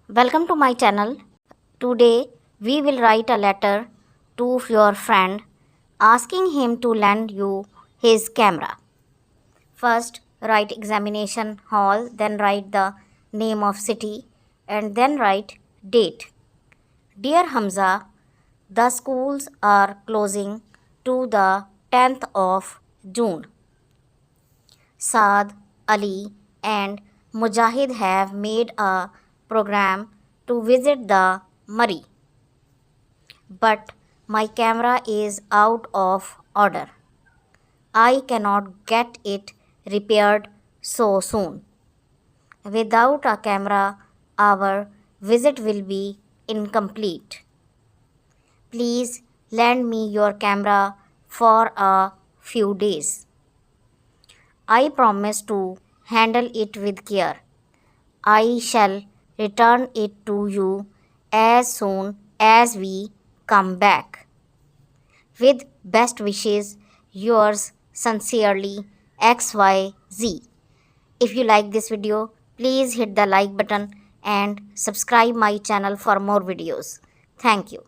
Welcome to my channel. Today we will write a letter to your friend asking him to lend you his camera. First write examination hall, then write the name of city and then write date. Dear Hamza, the schools are closing to the 10th of June. Saad, Ali and Mujahid have made a program to visit the Murray. But my camera is out of order. I cannot get it repaired so soon. Without a camera, our visit will be incomplete. Please lend me your camera for a few days. I promise to handle it with care. I shall return it to you as soon as we come back. With best wishes, yours sincerely, XYZ. If you like this video, please hit the like button and subscribe my channel for more videos. Thank you.